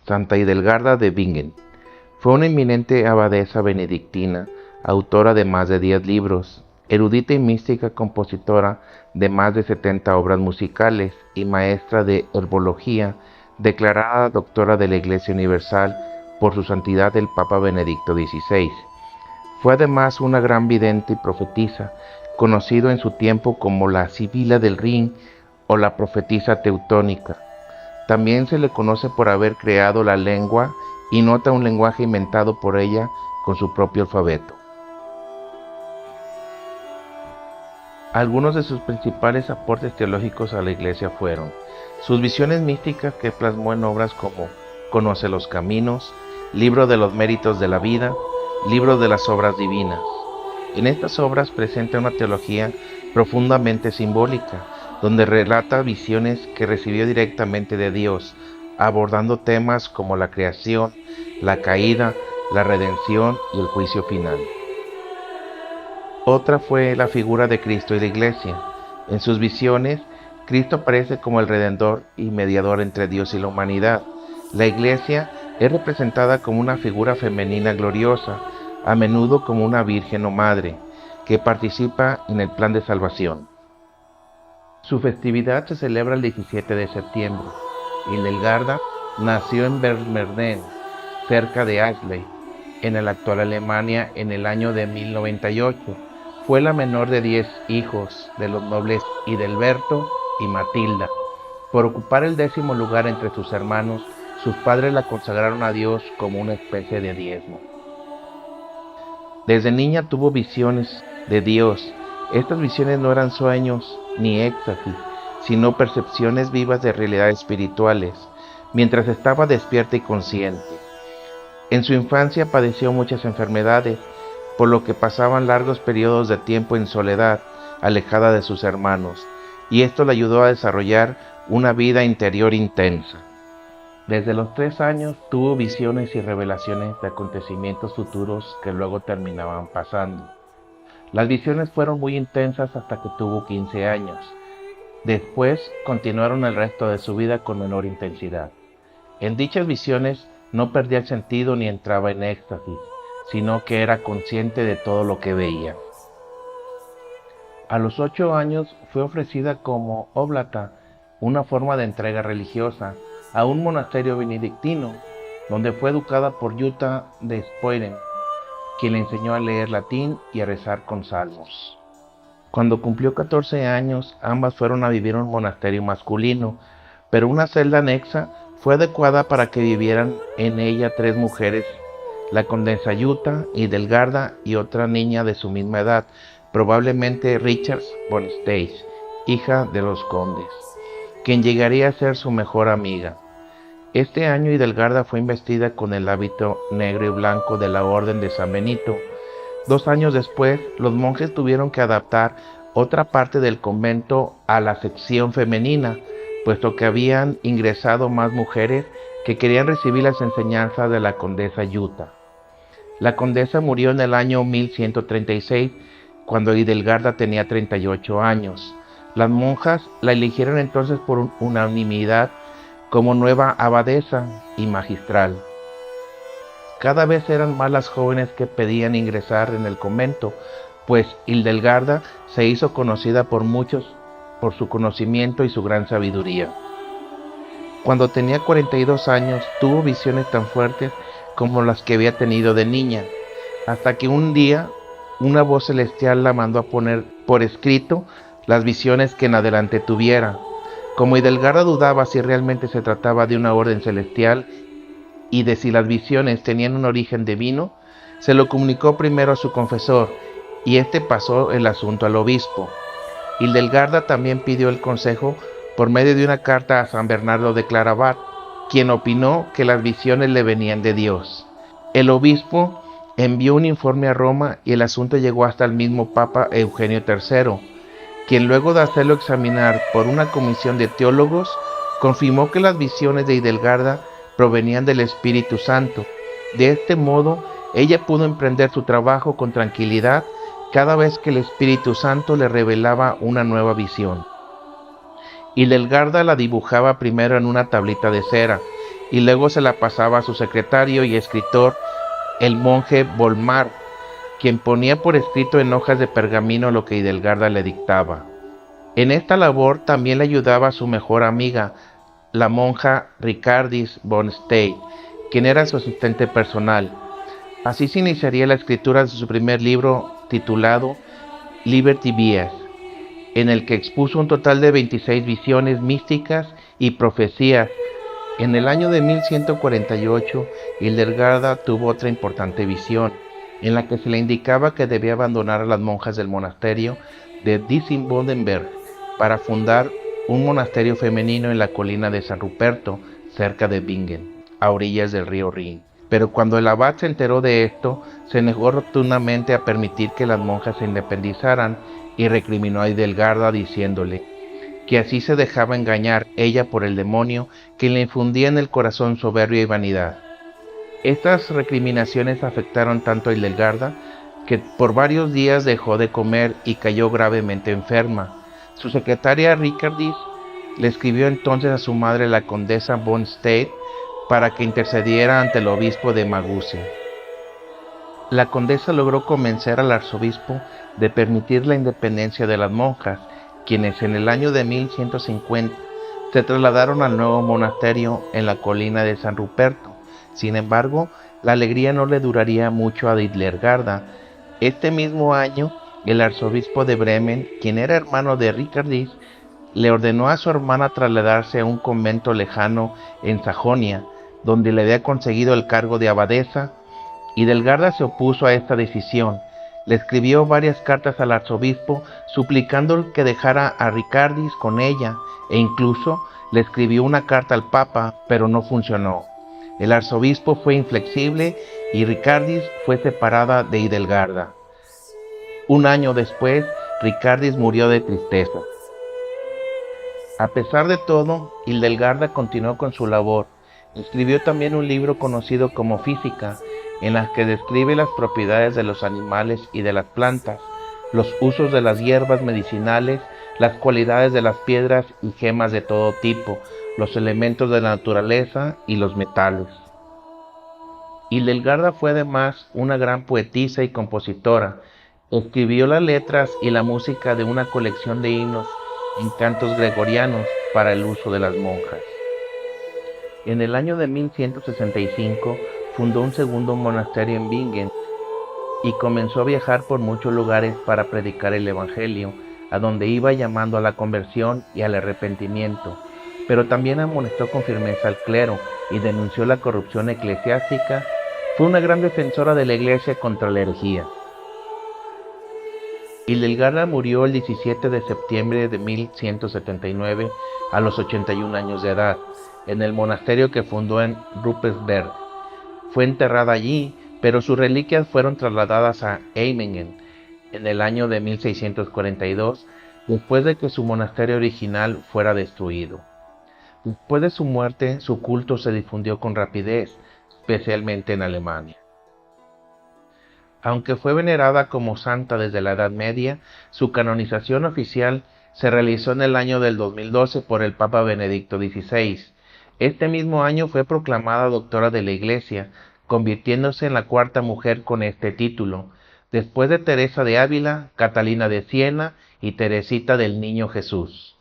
Santa Hildegarda de Bingen. Fue una eminente abadesa benedictina, autora de más de 10 libros, erudita y mística, compositora de más de 70 obras musicales y maestra de herbología, declarada doctora de la Iglesia Universal por su santidad el Papa Benedicto XVI. Fue además una gran vidente y profetisa, conocido en su tiempo como la Sibila del Rin o la profetisa teutónica. También se le conoce por haber creado la lengua y nota un lenguaje inventado por ella con su propio alfabeto. Algunos de sus principales aportes teológicos a la Iglesia fueron sus visiones místicas que plasmó en obras como Conoce los Caminos, Libro de los Méritos de la Vida, Libro de las Obras Divinas. En estas obras presenta una teología profundamente simbólica, donde relata visiones que recibió directamente de Dios, abordando temas como la creación, la caída, la redención y el juicio final. Otra fue la figura de Cristo y la Iglesia. En sus visiones, Cristo aparece como el Redentor y mediador entre Dios y la humanidad. La Iglesia es representada como una figura femenina gloriosa, a menudo como una virgen o madre, que participa en el plan de salvación. Su festividad se celebra el 17 de septiembre. Hildegarda nació en Bermerden, cerca de Asley, en la actual Alemania, en el año de 1098. Fue la menor de 10 hijos de los nobles Hidalberto y Matilda. Por ocupar el 10º lugar entre sus hermanos, sus padres la consagraron a Dios como una especie de diezmo. Desde niña tuvo visiones de Dios. Estas visiones no eran sueños ni éxtasis, sino percepciones vivas de realidades espirituales, mientras estaba despierta y consciente. En su infancia padeció muchas enfermedades, por lo que pasaban largos periodos de tiempo en soledad, alejada de sus hermanos, y esto le ayudó a desarrollar una vida interior intensa. Desde los 3 años tuvo visiones y revelaciones de acontecimientos futuros que luego terminaban pasando. Las visiones fueron muy intensas hasta que tuvo 15 años. Después continuaron el resto de su vida con menor intensidad. En dichas visiones no perdía el sentido ni entraba en éxtasis, sino que era consciente de todo lo que veía. A los 8 años fue ofrecida como óblata, una forma de entrega religiosa, a un monasterio benedictino, donde fue educada por Jutta de Spoeren, quien le enseñó a leer latín y a rezar con salmos. Cuando cumplió 14 años, ambas fueron a vivir a un monasterio masculino, pero una celda anexa fue adecuada para que vivieran en ella 3 mujeres, la condesa Jutta, Hildegarda y otra niña de su misma edad, probablemente Richard von Stein, hija de los condes, quien llegaría a ser su mejor amiga. Este año Hildegarda fue investida con el hábito negro y blanco de la Orden de San Benito. 2 años después, los monjes tuvieron que adaptar otra parte del convento a la sección femenina, puesto que habían ingresado más mujeres que querían recibir las enseñanzas de la condesa Jutta. La condesa murió en el año 1136, cuando Hildegarda tenía 38 años. Las monjas la eligieron entonces por unanimidad como nueva abadesa y magistral. Cada vez eran más las jóvenes que pedían ingresar en el convento, pues Hildegarda se hizo conocida por muchos por su conocimiento y su gran sabiduría. Cuando tenía 42 años, tuvo visiones tan fuertes como las que había tenido de niña, hasta que un día una voz celestial la mandó a poner por escrito las visiones que en adelante tuviera. Como Hildegarda dudaba si realmente se trataba de una orden celestial y de si las visiones tenían un origen divino, se lo comunicó primero a su confesor, y este pasó el asunto al obispo. Hildegarda también pidió el consejo por medio de una carta a San Bernardo de Claraval, quien opinó que las visiones le venían de Dios. El obispo envió un informe a Roma y el asunto llegó hasta el mismo Papa Eugenio III, quien luego de hacerlo examinar por una comisión de teólogos, confirmó que las visiones de Hildegarda provenían del Espíritu Santo. De este modo, ella pudo emprender su trabajo con tranquilidad cada vez que el Espíritu Santo le revelaba una nueva visión. Hildegarda la dibujaba primero en una tablita de cera y luego se la pasaba a su secretario y escritor, el monje Volmar, quien ponía por escrito en hojas de pergamino lo que Hildegarda le dictaba. En esta labor también le ayudaba su mejor amiga, la monja Ricardis von Stade, quien era su asistente personal. Así se iniciaría la escritura de su primer libro titulado Liberty Bias, en el que expuso un total de 26 visiones místicas y profecías. En el año de 1148, Hildegarda tuvo otra importante visión, en la que se le indicaba que debía abandonar a las monjas del monasterio de Dietzen-Bodenberg para fundar un monasterio femenino en la colina de San Ruperto, cerca de Bingen, a orillas del río Rin. Pero cuando el abad se enteró de esto, se negó rotundamente a permitir que las monjas se independizaran y recriminó a Hildegarda diciéndole que así se dejaba engañar ella por el demonio que le infundía en el corazón soberbia y vanidad. Estas recriminaciones afectaron tanto a Hildegarda que por varios días dejó de comer y cayó gravemente enferma. Su secretaria Ricardis le escribió entonces a su madre, la condesa von Stade, para que intercediera ante el obispo de Maguncia. La condesa logró convencer al arzobispo de permitir la independencia de las monjas, quienes en el año de 1150 se trasladaron al nuevo monasterio en la colina de San Ruperto. Sin embargo, la alegría no le duraría mucho a Hildegarda. Este mismo año, el arzobispo de Bremen, quien era hermano de Ricardis, le ordenó a su hermana trasladarse a un convento lejano en Sajonia, donde le había conseguido el cargo de abadesa. Hildegarda se opuso a esta decisión. Le escribió varias cartas al arzobispo suplicando que dejara a Ricardis con ella, e incluso le escribió una carta al papa, pero no funcionó. El arzobispo fue inflexible y Ricardis fue separada de Hildegarda. Un año después, Ricardis murió de tristeza. A pesar de todo, Hildegarda continuó con su labor. Escribió también un libro conocido como Física, en las que describe las propiedades de los animales y de las plantas, los usos de las hierbas medicinales, las cualidades de las piedras y gemas de todo tipo, los elementos de la naturaleza y los metales. Hildegarda fue además una gran poetisa y compositora. Escribió las letras y la música de una colección de himnos en cantos gregorianos para el uso de las monjas. En el año de 1165 fundó un segundo monasterio en Bingen y comenzó a viajar por muchos lugares para predicar el evangelio, a donde iba llamando a la conversión y al arrepentimiento, pero también amonestó con firmeza al clero y denunció la corrupción eclesiástica. Fue una gran defensora de la iglesia contra la herejía. Hildegarda murió el 17 de septiembre de 1179 a los 81 años de edad, en el monasterio que fundó en Ruppersberg. Fue enterrada allí, pero sus reliquias fueron trasladadas a Eimingen en el año de 1642, después de que su monasterio original fuera destruido. Después de su muerte, su culto se difundió con rapidez, especialmente en Alemania. Aunque fue venerada como santa desde la Edad Media, su canonización oficial se realizó en el año del 2012 por el Papa Benedicto XVI. Este mismo año fue proclamada doctora de la Iglesia, convirtiéndose en la cuarta mujer con este título, después de Teresa de Ávila, Catalina de Siena y Teresita del Niño Jesús.